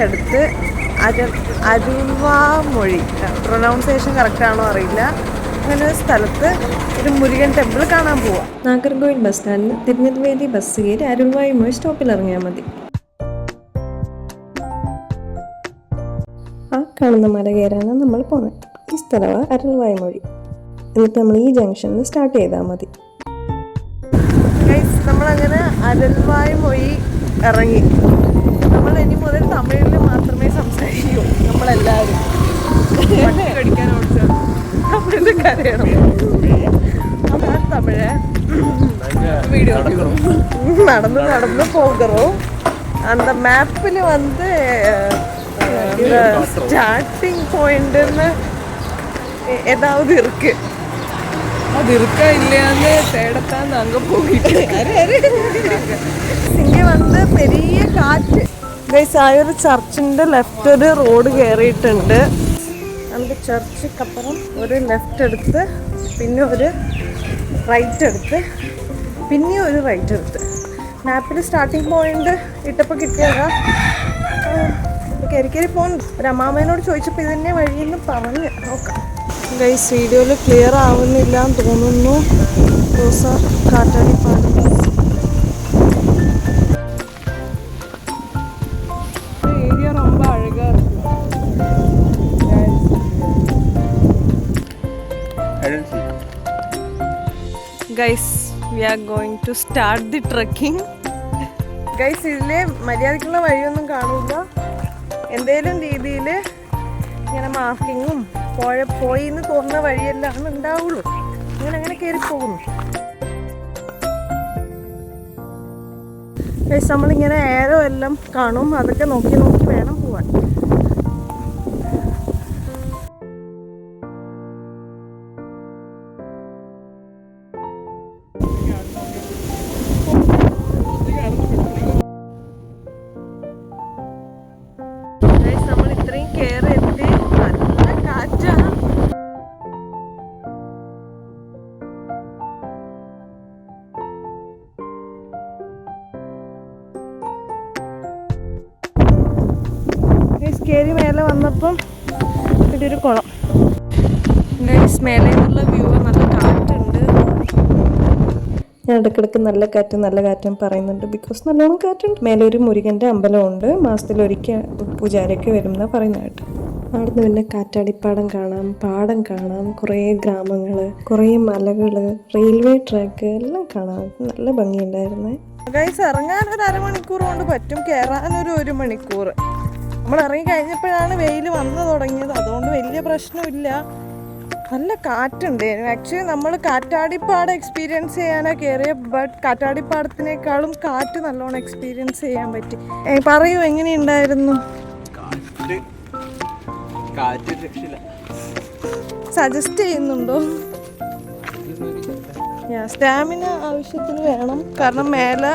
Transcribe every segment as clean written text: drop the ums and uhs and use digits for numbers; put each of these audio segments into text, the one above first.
Right എടുത്ത് അരുവാമൊഴി, pronunciation കറക്റ്റാണോ അറിയില്ല, അങ്ങനെ ഒരു സ്ഥലത്ത് ഒരു മുരുകൻ ടെമ്പിൾ കാണാൻ പോവാം. നാഗർകോവിൽ ബസ് സ്റ്റാൻഡിൽ തിരുനെൽവേലി ബസ് കയറി അരുൾവായ്മൊഴി സ്റ്റോപ്പിൽ ഇറങ്ങിയാൽ മതി. ആ കാണുന്ന മല കയറാനാണ് നമ്മൾ പോകുന്നത്. ഈ സ്ഥലമാണ് അരുൾവായ്മൊഴി. എന്നിട്ട് നമ്മൾ ഈ ജംഗ്ഷനിൽ സ്റ്റാർട്ട് ചെയ്താൽ മതി. നമ്മളങ്ങനെ അരുൾവായ്മൊഴി ഇറങ്ങി. നമ്മൾ ഇനി മുതൽ തമിഴിൽ മാത്രമേ സംസാരിക്കൂ. നമ്മളെല്ലാവരും തമിഴിൽ കരയണം. തമിഴ് വീഡിയോ നടന്ന് നടന്ന് പോകുறோம். அந்த மேப்பில் வந்து ஸ்டார்டிங் பாயிண்ட்னு ஏதாவது இருக்கு. அது இருக்கா இல்லையான்னு தேடத்தான் அங்கே போயிட்டு இங்கே வந்து பெரிய കാറ്റ്. ഗൈസ്, ആ ഒരു ചർച്ചിൻ്റെ ലെഫ്റ്റ് ഒരു റോഡ് കയറിയിട്ടുണ്ട്. നമുക്ക് ചർച്ചിക്കപ്പുറം ഒരു ലെഫ്റ്റ് എടുത്ത് പിന്നെ ഒരു റൈറ്റ് എടുത്ത് പിന്നെ ഒരു റൈറ്റ് എടുത്ത് മാപ്പിൽ സ്റ്റാർട്ടിങ് പോയിന്റ് ഇട്ടപ്പോൾ കിട്ടിയതാ. കയറി പോകുന്നു. ഒരു അമ്മാമ്മേനോട് ചോദിച്ചപ്പോൾ ഇത് തന്നെ വഴിയെന്ന് പറഞ്ഞ് നോക്കാം. ഗൈസ്, വീഡിയോയിൽ ക്ലിയർ ആവുന്നില്ല എന്ന് തോന്നുന്നു. കാറ്റാടിപ്പാട് ഏരിയ ரொம்ப അഴകാ ഇருக்கு. Guys, we are going to start the trekking. Guys, ഇതിലെ മര്യാദക്കുള്ള വഴിയൊന്നും കാണൂല. എന്തേലും രീതിയിൽ ഇങ്ങനെ മാർക്കിങ്ങും പോയി എന്ന് തോന്നുന്ന വഴിയെല്ലാം ഉണ്ടാവുള്ളൂ. അങ്ങനെ കയറി പോകുന്നു. ഗൈസ്, നമ്മളിങ്ങനെ ഏരോ എല്ലാം കാണും. അതൊക്കെ നോക്കി വേണം പോവാൻ. നമ്മൾ ഇത്രയും കയറി എത്തി. നല്ല കാറ്റാണ്. കയറി മേലെ വന്നപ്പം ഇവിടെ ഒരു കുളം. മേലെ നിന്നുള്ള വ്യൂ നല്ല കാറ്റുണ്ട്. ഞാൻ ഇടയ്ക്കിടയ്ക്ക് നല്ല കാറ്റും പറയുന്നുണ്ട്. ബിക്കോസ് നല്ലോണം കാറ്റുണ്ട്. മേലെ ഒരു മുരുകൻ്റെ അമ്പലമുണ്ട്. മാസത്തിലൊരിക്കൽ പൂജാരിയൊക്കെ വരുന്ന പറയുന്ന കേട്ട്. അവിടുന്ന് പിന്നെ കാറ്റാടിപ്പാടം കാണാം, പാടം കാണാം, കുറേ ഗ്രാമങ്ങൾ, കുറേ മലകൾ, റെയിൽവേ ട്രാക്ക് എല്ലാം കാണാം. നല്ല ഭംഗിയുണ്ടായിരുന്നേ. ഗൈസ്, ഇറങ്ങാൻ ഒരു അരമണിക്കൂർ കൊണ്ട് പറ്റും, കയറാനൊരു 1 മണിക്കൂർ. നമ്മൾ ഇറങ്ങി കഴിഞ്ഞപ്പോഴാണ് വെയിൽ വന്നു തുടങ്ങിയത്. അതുകൊണ്ട് വലിയ പ്രശ്നമില്ല. നല്ല കാറ്റുണ്ട്. ആക്ച്വലി നമ്മൾ കാറ്റാടിപ്പാടം എക്സ്പീരിയൻസ് ചെയ്യാനാണ് കയറിയത്. ബട്ട് കാറ്റാടിപ്പാടത്തിനേക്കാളും കാറ്റ് നല്ലോണം എക്സ്പീരിയൻസ് ചെയ്യാൻ പറ്റി. പറയൂ, എങ്ങനെയുണ്ടായിരുന്നു? സജസ്റ്റ് ചെയ്യുന്നുണ്ടോ? സ്റ്റാമിന ആവശ്യത്തിന് വേണം. കാരണം മേലെ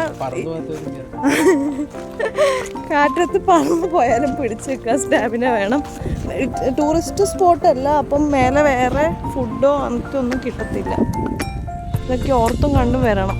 കാറ്റത്ത് പറന്ന് പോയാലും പിടിച്ച് വെക്കാൻ സ്റ്റാമിന വേണം. ടൂറിസ്റ്റ് സ്പോട്ടല്ല, അപ്പം മേലെ വേറെ ഫുഡോ അങ്ങനത്തെ ഒന്നും കിട്ടത്തില്ല. ഇതൊക്കെ ഓർത്തും കണ്ടും വരണം.